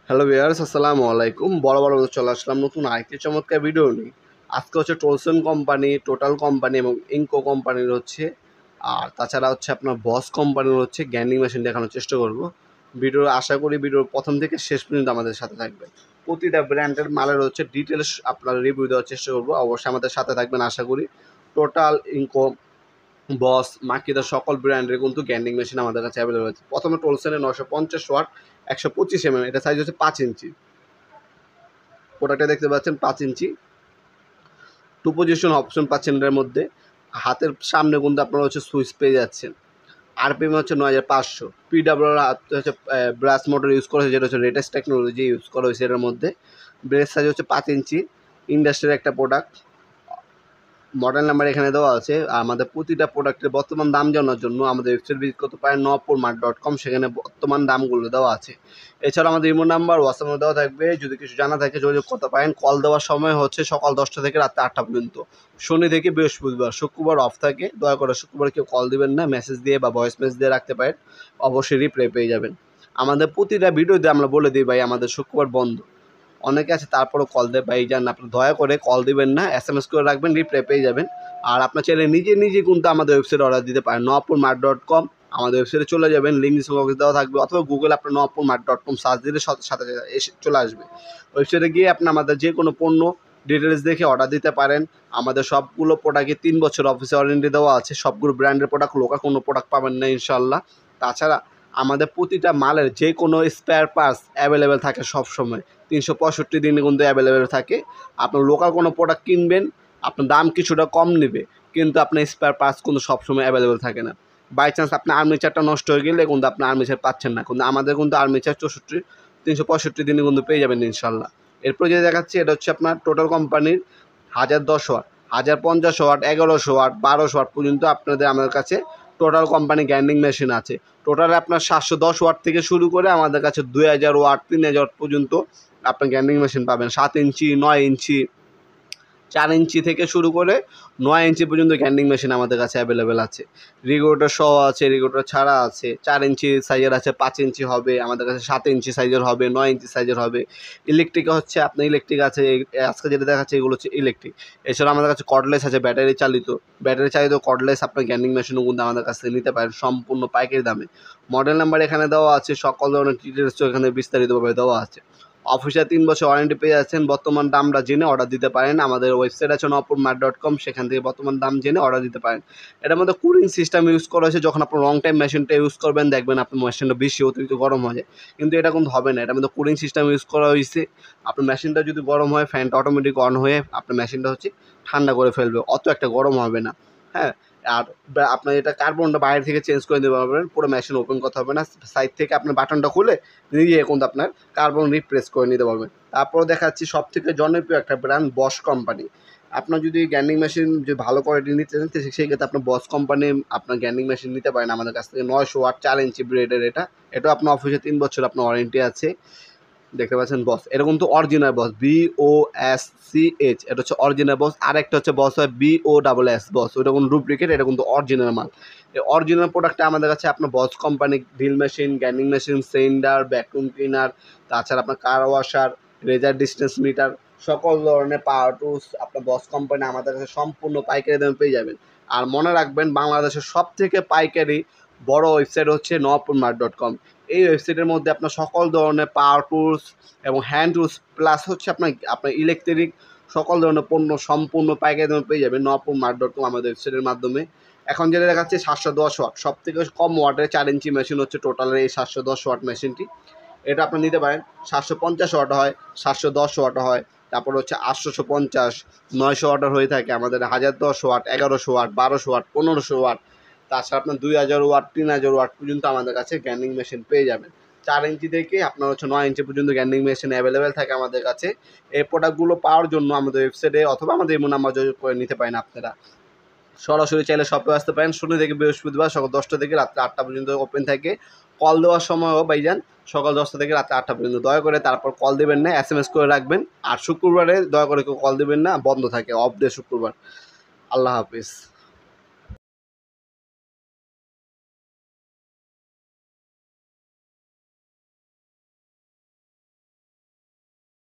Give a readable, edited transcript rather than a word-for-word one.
Hello viewers, আসসালামু আলাইকুম। বড় চলে আসলাম নতুন আরেকটি চমৎকার ভিডিও নিয়ে। আজকে হচ্ছে টোলসন কোম্পানি, টোটাল কোম্পানি এবং ইনকো কোম্পানির হচ্ছে, আর তাছাড়া হচ্ছে আপনার বস কোম্পানির হচ্ছে গ্যান্ডিং মেশিন দেখানোর চেষ্টা করব। আশা করি ভিডিওর প্রথম থেকে শেষ পর্যন্ত আমাদের সাথে থাকবেন। প্রতিটা ব্র্যান্ডের মালের হচ্ছে ডিটেলস আপনার রিভিউ দেওয়ার চেষ্টা করব। অবশ্যই আমাদের সাথে থাকবেন আশা করি। টোটাল, ইনকো, বস, মাকিদা সকল ব্র্যান্ডের কিন্তু গ্যান্ডিং মেশিন আমাদের কাছে অ্যাভেলেবল আছে। প্রথমে টোলসনের 950 ওয়াট 125 mm, এটা সাইজ হচ্ছে 5 ইঞ্চি। প্রোডাক্টটা দেখতে পাচ্ছেন 5 ইঞ্চি। 2 পজিশন অপশন পাচ্ছেন এটার মধ্যে। হাতের সামনে কিন্তু আপনারা হচ্ছে সুইচ পেয়ে যাচ্ছেন। আরপিএম হচ্ছে 9500। পিডাব্লিউআর হচ্ছে ব্রাশ মোটর ইউজ করা হয়েছে, যেটা হচ্ছে লেটেস্ট টেকনোলজি ইউজ করা হয়েছে এটার মধ্যে। ব্রেস সাইজ হচ্ছে 5 ইঞ্চি। ইন্ডাস্ট্রির একটা প্রোডাক্ট। মডেল নাম্বার এখানে দেওয়া আছে। আমাদের প্রতিটা প্রোডাক্টের বর্তমান দাম জানার জন্য আমাদের ওয়েবসাইট ভিজিট করতে পারেন nopurmart.com, সেখানে বর্তমান দামগুলো দেওয়া আছে। এছাড়া আমাদের ইমো নাম্বার হোয়াটসঅ্যাপে দেওয়া থাকবে, যদি কিছু জানা থাকে যোগাযোগ করতে পারেন। কল দেওয়ার সময় হচ্ছে সকাল 10টা থেকে রাত 8টা পর্যন্ত, শনি থেকে বৃহস্পতিবার। শুক্রবার অফ থাকে, দয়া করে শুক্রবার কেউ কল দিবেন না, মেসেজ দিয়ে বা ভয়েস মেসেজ দিয়ে রাখতে পারেন, অবশ্যই রিপ্লাই পেয়ে যাবেন। আমাদের প্রতিটা ভিডিওতে আমরা বলে দিই ভাই আমাদের শুক্রবার বন্ধ। অনেকে আছে তারপরও কল দেয়, ভাই যান আপনি দয়া করে কল দিবেন না, SMS করে রাখবেন, রিপ্লাই পেয়ে যাবেন। আর আপনার চাইলে নিজে কিন্তু আমাদের ওয়েবসাইটে অর্ডার দিতে পারেন nopurmart.com। আমাদের ওয়েবসাইটে চলে যাবেন, লিঙ্ক ডিসক্রিপশনে দেওয়া থাকবে, অথবা গুগল আপনার nopurmart.com সার্চ দিলে সাথে সাথে এসে চলে আসবে। ওয়েবসাইটে গিয়ে আপনি আমাদের যে কোনো পণ্য ডিটেলস দেখে অর্ডার দিতে পারেন। আমাদের সবগুলো প্রোডাক্টে 3 বছর অফিসে ওয়ারেন্টি দেওয়া আছে। সবগুলো ব্র্যান্ডের প্রোডাক্ট, লোকাল কোনো প্রোডাক্ট পাবেন না ইনশাল্লাহ। তাছাড়া আমাদের প্রতিটা মালের যে কোনো স্পেয়ার পার্টস অ্যাভেলেবেল থাকে সবসময়। 365 দিনে কিন্তু অ্যাভেলেবেল থাকে। আপনার লোকাল কোনো প্রোডাক্ট কিনবেন, আপনার দাম কিছুটা কম নেবে, কিন্তু আপনার স্পেয়ার পার্টস কিন্তু সবসময় অ্যাভেলেবেল থাকে না। বাই চান্স আপনার আর্মিচারটা নষ্ট হয়ে গেলে কিন্তু আপনি আর্মিচার পাচ্ছেন না, কিন্তু আমাদের কিন্তু আর্মিচার 365 দিনে কিন্তু পেয়ে যাবেন ইনশাল্লাহ। এরপর যে দেখাচ্ছি, এটা হচ্ছে আপনার টোটাল কোম্পানির 1010 ওয়াট, 1050 ওয়াট, 1100 ওয়াট, 1200 ওয়াট পর্যন্ত আপনাদের আমাদের কাছে টোটাল কোম্পানি গ্যান্ডিং মেশিন আছে। টোটালে আপনার 710 ওয়াট থেকে শুরু করে আমাদের কাছে 2000 ওয়াট, 3000 পর্যন্ত আপনার গ্যান্ডিং মেশিন পাবেন। 7 ইঞ্চি, 9 ইঞ্চি, 4 ইঞ্চি থেকে শুরু করে 9 ইঞ্চি পর্যন্ত গ্যান্ডিং মেশিন আমাদের কাছে অ্যাভেলেবেল আছে। রেগুলেটর সহ আছে, রেগুলেটর ছাড়া আছে। 4 ইঞ্চি সাইজের আছে, 5 ইঞ্চি হবে আমাদের কাছে, 7 ইঞ্চি সাইজের হবে, 9 ইঞ্চি সাইজের হবে। ইলেকট্রিক হচ্ছে আপনার ইলেকট্রিক আছে, আজকে যেটা দেখাচ্ছে এগুলো হচ্ছে ইলেকট্রিক। এছাড়া আমাদের কাছে কর্ডলেস আছে, ব্যাটারি চালিত কর্ডলেস আপনার গ্যান্ডিং মেশিনও কিন্তু আমাদের কাছ থেকে নিতে পারেন সম্পূর্ণ পাইকারি দামে। মডেল নাম্বার এখানে দেওয়া আছে, সকল ধরনের ডিটেলস এখানে বিস্তারিতভাবে দেওয়া আছে। অফিসিয়াল 3 বছর ওয়ারেন্টি পেয়ে যাচ্ছেন। বর্তমান দামটা জেনে অর্ডার দিতে পারেন। আমাদের ওয়েবসাইট আছে nopurmart.com, সেখান থেকে বর্তমান দাম জেনে অর্ডার দিতে পারেন। এটার মধ্যে কুলিং সিস্টেম ইউজ করা হয়েছে। যখন আপনার লং টাইম মেশিনটা ইউজ করবেন, দেখবেন আপনার মেশিনটা বেশি অতিরিক্ত গরম হয়ে যায়, কিন্তু এটা কিন্তু হবে না। এটার মধ্যে কুলিং সিস্টেম ইউজ করা হয়েছে। আপনার মেশিনটা যদি গরম হয়, ফ্যানটা অটোমেটিক অন হয়ে আপনার মেশিনটা হচ্ছে ঠান্ডা করে ফেলবে, অত একটা গরম হবে না। হ্যাঁ, আর আপনার এটা কার্বনটা বাইরে থেকে চেঞ্জ করে দিতে পারবেন, পুরো মেশিন ওপেন করতে হবে না। সাইড থেকে আপনার বাটনটা খুলে নিজে কিন্তু আপনার কার্বন রিপ্লেস করে নিতে পারবেন। তারপর দেখাচ্ছি সবথেকে জনপ্রিয় একটা ব্র্যান্ড, বস কোম্পানি। আপনার যদি গ্যান্ডিং মেশিন যে ভালো কোয়ালিটি নিতে চান, সেই ক্ষেত্রে আপনার বস কোম্পানি আপনার গ্যান্ডিং মেশিন নিতে পারেন আমাদের কাছ থেকে। 900 ওয়াট, 4 ইঞ্চি ব্লেডের এটা আপনার অফিসে 3 বছর আপনার ওয়ারেন্টি আছে। দেখতে পাচ্ছেন বস, এটা কিন্তু অরিজিনাল বস, BOSCH, এটা হচ্ছে অরিজিনাল বস। আরেকটা হচ্ছে বস হয় BOSS বস, ওটা কোনো ডুপ্লিকেট, এটা কিন্তু অরিজিনাল মাল। এই অরিজিনাল প্রোডাক্টটা আমাদের কাছে আপনার Bosch company drill machine, grinding machine, sander, vacuum cleaner, তাছাড়া আপনার car washer, laser distance meter, সকল ধরনের পাওয়ার টুলস আপনার বস কোম্পানি আমাদের কাছে সম্পূর্ণ পাইকারি দামে পেয়ে যাবেন। আর মনে রাখবেন, বাংলাদেশের সবথেকে পাইকারি বড় ওয়েবসাইট হচ্ছে nopurmart.com। এই ওয়েবসাইটের মধ্যে আপনার সকল ধরনের পাওয়ার টুলস এবং হ্যান্ড টুলস, প্লাস হচ্ছে আপনার ইলেকট্রিক সকল ধরনের পণ্য সম্পূর্ণ পাইকারি দামে পেয়ে যাবেন nopurmart.com আমাদের ওয়েবসাইটের মাধ্যমে। এখন যেটা দেখাচ্ছে 710 ওয়াট, সব থেকে কম ওয়াটের 4 ইঞ্চি মেশিন হচ্ছে টোটালের এই 710 ওয়াট মেশিনটি। এটা আপনি নিতে পারেন। 750 ওয়াট হয়, 710 ওয়াট হয়, তারপর হচ্ছে 850, 900 ওয়াটের হয়ে থাকে আমাদের। 1010 ওয়াট, 1100 ওয়াট, 1200 ওয়াট, 1500 ওয়াট, তাছাড়া আপনার 2000 ওয়াট, 3000 ওয়াট পর্যন্ত আমাদের কাছে গ্যান্ডিং মেশিন পেয়ে যাবেন। 4 ইঞ্চি থেকে আপনার হচ্ছে 9 ইঞ্চি পর্যন্ত গ্যান্ডিং মেশিন অ্যাভেলেবেল থাকে আমাদের কাছে। এই প্রোডাক্টগুলো পাওয়ার জন্য আমাদের ওয়েবসাইটে অথবা আমাদের ইমো নাম্বার যোগাযোগ করে নিতে পারেন আপনারা। সরাসরি চাইলে শপে আসতে পারেন। শনি থেকে বৃহস্পতিবার সকাল 10টা থেকে রাত্রে 8টা পর্যন্ত ওপেন থাকে। কল দেওয়ার সময়ও ভাইজান সকাল 10টা থেকে রাত্রে 8টা পর্যন্ত। দয়া করে তারপর কল দেবেন না, SMS করে রাখবেন। আর শুক্রবারে দয়া করে কেউ কল দেবেন না, বন্ধ থাকে, অফ ডে শুক্রবার। আল্লাহ হাফিজ।